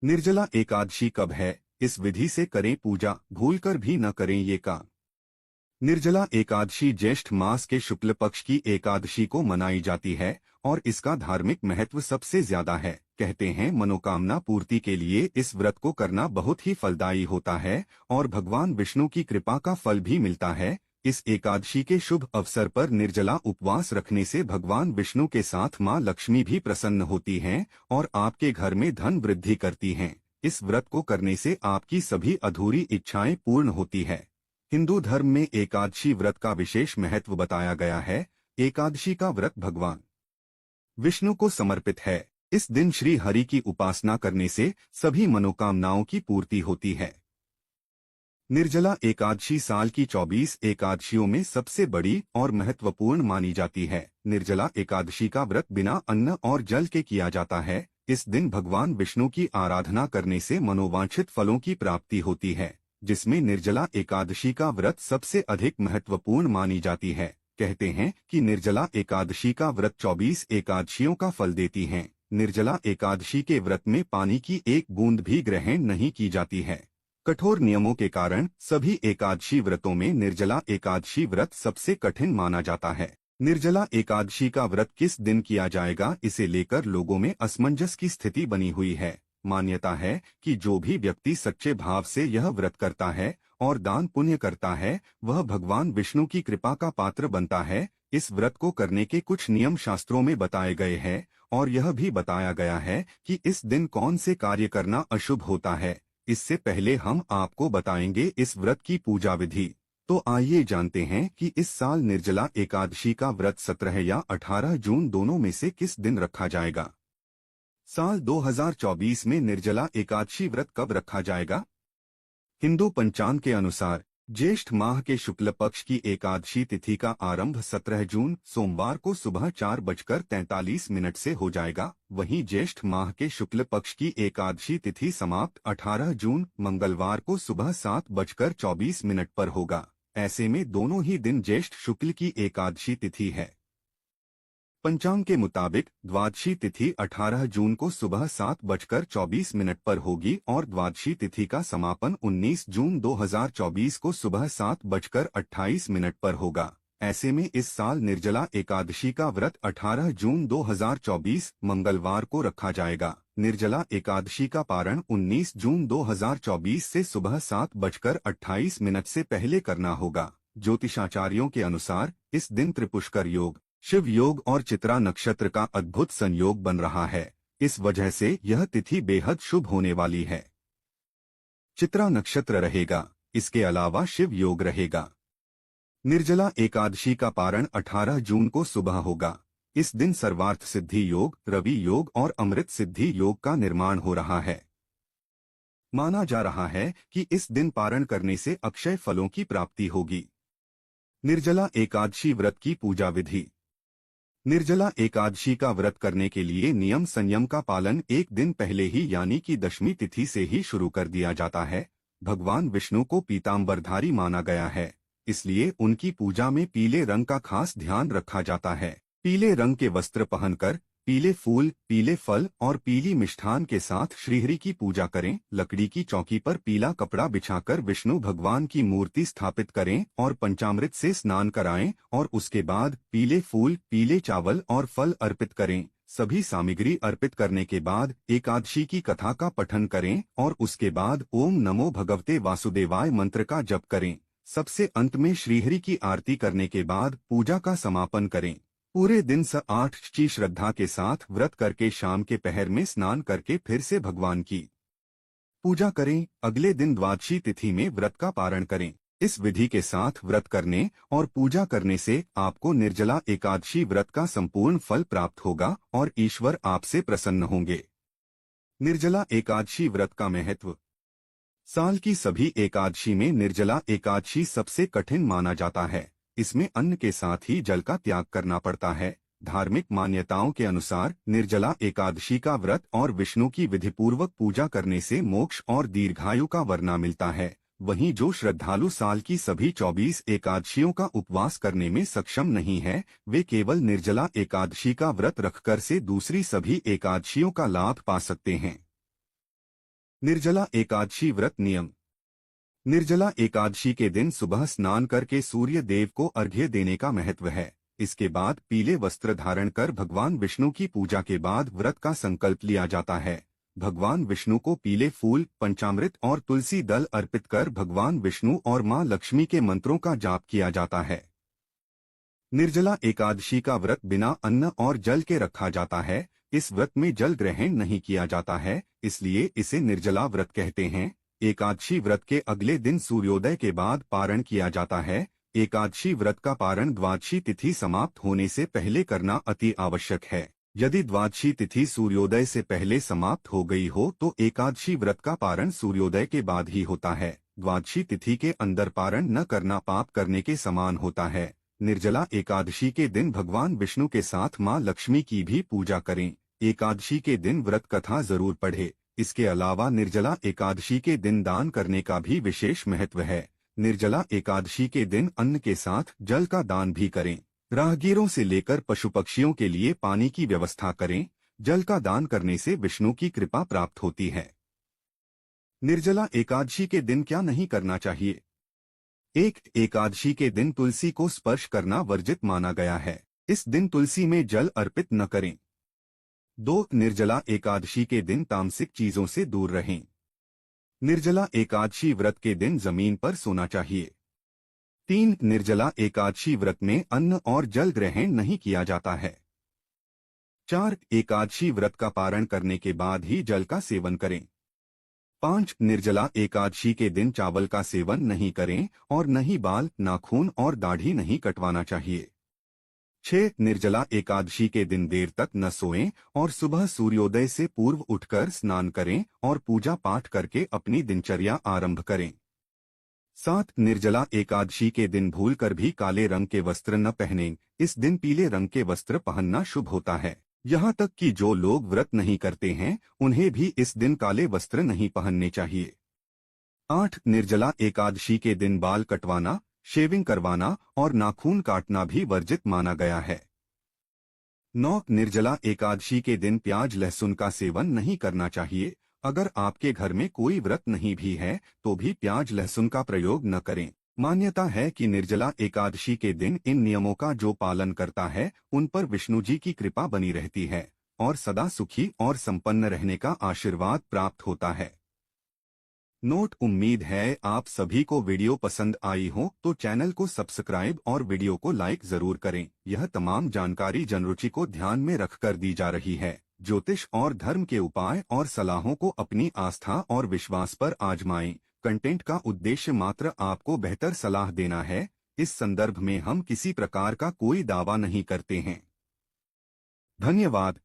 निर्जला एकादशी कब है? इस विधि से करें पूजा, भूलकर भी न करें ये काम। निर्जला एकादशी ज्येष्ठ मास के शुक्ल पक्ष की एकादशी को मनाई जाती है और इसका धार्मिक महत्व सबसे ज्यादा है। कहते हैं मनोकामना पूर्ति के लिए इस व्रत को करना बहुत ही फलदायी होता है और भगवान विष्णु की कृपा का फल भी मिलता है। इस एकादशी के शुभ अवसर पर निर्जला उपवास रखने से भगवान विष्णु के साथ मां लक्ष्मी भी प्रसन्न होती हैं और आपके घर में धन वृद्धि करती हैं। इस व्रत को करने से आपकी सभी अधूरी इच्छाएं पूर्ण होती है। हिंदू धर्म में एकादशी व्रत का विशेष महत्व बताया गया है। एकादशी का व्रत भगवान विष्णु को समर्पित है। इस दिन श्री हरि की उपासना करने से सभी मनोकामनाओं की पूर्ति होती है। निर्जला एकादशी साल की 24 एकादशियों में सबसे बड़ी और महत्वपूर्ण मानी जाती है। निर्जला एकादशी का व्रत बिना अन्न और जल के किया जाता है। इस दिन भगवान विष्णु की आराधना करने से मनोवांछित फलों की प्राप्ति होती है, जिसमें निर्जला एकादशी का व्रत सबसे अधिक महत्वपूर्ण मानी जाती है। कहते हैं कि निर्जला एकादशी का व्रत 24 एकादशियों का फल देती है। निर्जला एकादशी के व्रत में पानी की एक बूंद भी ग्रहण नहीं की जाती है। कठोर नियमों के कारण सभी एकादशी व्रतों में निर्जला एकादशी व्रत सबसे कठिन माना जाता है। निर्जला एकादशी का व्रत किस दिन किया जाएगा, इसे लेकर लोगों में असमंजस की स्थिति बनी हुई है। मान्यता है कि जो भी व्यक्ति सच्चे भाव से यह व्रत करता है और दान पुण्य करता है, वह भगवान विष्णु की कृपा का पात्र बनता है। इस व्रत को करने के कुछ नियम शास्त्रों में बताए गए हैं और यह भी बताया गया है कि इस दिन कौन से कार्य करना अशुभ होता है। इससे पहले हम आपको बताएंगे इस व्रत की पूजा विधि। तो आइए जानते हैं कि इस साल निर्जला एकादशी का व्रत 17 या 18 जून दोनों में से किस दिन रखा जाएगा। साल 2024 में निर्जला एकादशी व्रत कब रखा जाएगा? हिंदू पंचांग के अनुसार ज्येष्ठ माह के शुक्ल पक्ष की एकादशी तिथि का आरंभ 17 जून सोमवार को सुबह 4:43 से हो जाएगा। वहीं ज्येष्ठ माह के शुक्ल पक्ष की एकादशी तिथि समाप्त 18 जून मंगलवार को सुबह 7:24 पर होगा। ऐसे में दोनों ही दिन ज्येष्ठ शुक्ल की एकादशी तिथि है। पंचांग के मुताबिक द्वादशी तिथि 18 जून को सुबह 7:24 पर होगी और द्वादशी तिथि का समापन 19 जून 2024 को सुबह 7:28 पर होगा। ऐसे में इस साल निर्जला एकादशी का व्रत 18 जून 2024 मंगलवार को रखा जाएगा। निर्जला एकादशी का पारण 19 जून 2024 से सुबह 7:28 से पहले करना होगा। ज्योतिषाचार्यों के अनुसार इस दिन त्रिपुष्कर योग, शिव योग और चित्रा नक्षत्र का अद्भुत संयोग बन रहा है। इस वजह से यह तिथि बेहद शुभ होने वाली है। चित्रा नक्षत्र रहेगा, इसके अलावा शिव योग रहेगा। निर्जला एकादशी का पारण 18 जून को सुबह होगा। इस दिन सर्वार्थ सिद्धि योग, रवि योग और अमृत सिद्धि योग का निर्माण हो रहा है। माना जा रहा है कि इस दिन पारण करने से अक्षय फलों की प्राप्ति होगी। निर्जला एकादशी व्रत की पूजा विधि। निर्जला एकादशी का व्रत करने के लिए नियम संयम का पालन एक दिन पहले ही यानी कि दशमी तिथि से ही शुरू कर दिया जाता है। भगवान विष्णु को पीतांबरधारी माना गया है, इसलिए उनकी पूजा में पीले रंग का खास ध्यान रखा जाता है। पीले रंग के वस्त्र पहनकर पीले फूल, पीले फल और पीली मिष्ठान के साथ श्रीहरि की पूजा करें। लकड़ी की चौकी पर पीला कपड़ा बिछाकर विष्णु भगवान की मूर्ति स्थापित करें और पंचामृत से स्नान कराएं और उसके बाद पीले फूल, पीले चावल और फल अर्पित करें। सभी सामग्री अर्पित करने के बाद एकादशी की कथा का पठन करें और उसके बाद ओम नमो भगवते वासुदेवाय मंत्र का जप करें। सबसे अंत में श्रीहरि की आरती करने के बाद पूजा का समापन करें। पूरे दिन 8 की श्रद्धा के साथ व्रत करके शाम के पहर में स्नान करके फिर से भगवान की पूजा करें। अगले दिन द्वादशी तिथि में व्रत का पारण करें। इस विधि के साथ व्रत करने और पूजा करने से आपको निर्जला एकादशी व्रत का संपूर्ण फल प्राप्त होगा और ईश्वर आपसे प्रसन्न होंगे। निर्जला एकादशी व्रत का महत्व। साल की सभी एकादशी में निर्जला एकादशी सबसे कठिन माना जाता है। इसमें अन्न के साथ ही जल का त्याग करना पड़ता है। धार्मिक मान्यताओं के अनुसार निर्जला एकादशी का व्रत और विष्णु की विधिपूर्वक पूजा करने से मोक्ष और दीर्घायु का वरना मिलता है। वहीं जो श्रद्धालु साल की सभी 24 एकादशियों का उपवास करने में सक्षम नहीं है, वे केवल निर्जला एकादशी का व्रत रखकर से दूसरी सभी एकादशियों का लाभ पा सकते हैं। निर्जला एकादशी व्रत नियम। निर्जला एकादशी के दिन सुबह स्नान करके सूर्य देव को अर्घ्य देने का महत्व है। इसके बाद पीले वस्त्र धारण कर भगवान विष्णु की पूजा के बाद व्रत का संकल्प लिया जाता है। भगवान विष्णु को पीले फूल, पंचामृत और तुलसी दल अर्पित कर भगवान विष्णु और मां लक्ष्मी के मंत्रों का जाप किया जाता है। निर्जला एकादशी का व्रत बिना अन्न और जल के रखा जाता है। इस व्रत में जल ग्रहण नहीं किया जाता है, इसलिए इसे निर्जला व्रत कहते हैं। एकादशी व्रत के अगले दिन सूर्योदय के बाद पारण किया जाता है। एकादशी व्रत का पारण द्वादशी तिथि समाप्त होने से पहले करना अति आवश्यक है। यदि द्वादशी तिथि सूर्योदय से पहले समाप्त हो गई हो तो एकादशी व्रत का पारण सूर्योदय के बाद ही होता है। द्वादशी तिथि के अंदर पारण न करना पाप करने के समान होता है। निर्जला एकादशी के दिन भगवान विष्णु के साथ मां लक्ष्मी की भी पूजा करें। एकादशी के दिन व्रत कथा जरूर पढ़े। इसके अलावा निर्जला एकादशी के दिन दान करने का भी विशेष महत्व है। निर्जला एकादशी के दिन अन्न के साथ जल का दान भी करें। राहगीरों से लेकर पशु पक्षियों के लिए पानी की व्यवस्था करें। जल का दान करने से विष्णु की कृपा प्राप्त होती है। निर्जला एकादशी के दिन क्या नहीं करना चाहिए? एकादशी के दिन तुलसी को स्पर्श करना वर्जित माना गया है। इस दिन तुलसी में जल अर्पित न करें। 2. निर्जला एकादशी के दिन तामसिक चीजों से दूर रहें। निर्जला एकादशी व्रत के दिन जमीन पर सोना चाहिए। 3. निर्जला एकादशी व्रत में अन्न और जल ग्रहण नहीं किया जाता है। 4. एकादशी व्रत का पारण करने के बाद ही जल का सेवन करें। 5. निर्जला एकादशी के दिन चावल का सेवन नहीं करें और न ही बाल, नाखून और दाढ़ी नहीं कटवाना चाहिए। 6. निर्जला एकादशी के दिन देर तक न सोएं और सुबह सूर्योदय से पूर्व उठकर स्नान करें और पूजा पाठ करके अपनी दिनचर्या आरंभ करें। 7. निर्जला एकादशी के दिन भूलकर भी काले रंग के वस्त्र न पहनें। इस दिन पीले रंग के वस्त्र पहनना शुभ होता है। यहाँ तक कि जो लोग व्रत नहीं करते हैं उन्हें भी इस दिन काले वस्त्र नहीं पहनने चाहिए। 8. निर्जला एकादशी के दिन बाल कटवाना, शेविंग करवाना और नाखून काटना भी वर्जित माना गया है। 9. निर्जला एकादशी के दिन प्याज लहसुन का सेवन नहीं करना चाहिए। अगर आपके घर में कोई व्रत नहीं भी है तो भी प्याज लहसुन का प्रयोग न करें। मान्यता है कि निर्जला एकादशी के दिन इन नियमों का जो पालन करता है उन पर विष्णु जी की कृपा बनी रहती है और सदा सुखी और संपन्न रहने का आशीर्वाद प्राप्त होता है। नोट: उम्मीद है आप सभी को वीडियो पसंद आई हो तो चैनल को सब्सक्राइब और वीडियो को लाइक जरूर करें। यह तमाम जानकारी जनरुचि को ध्यान में रखकर दी जा रही है। ज्योतिष और धर्म के उपाय और सलाहों को अपनी आस्था और विश्वास पर आजमाएं। कंटेंट का उद्देश्य मात्र आपको बेहतर सलाह देना है। इस संदर्भ में हम किसी प्रकार का कोई दावा नहीं करते हैं। धन्यवाद।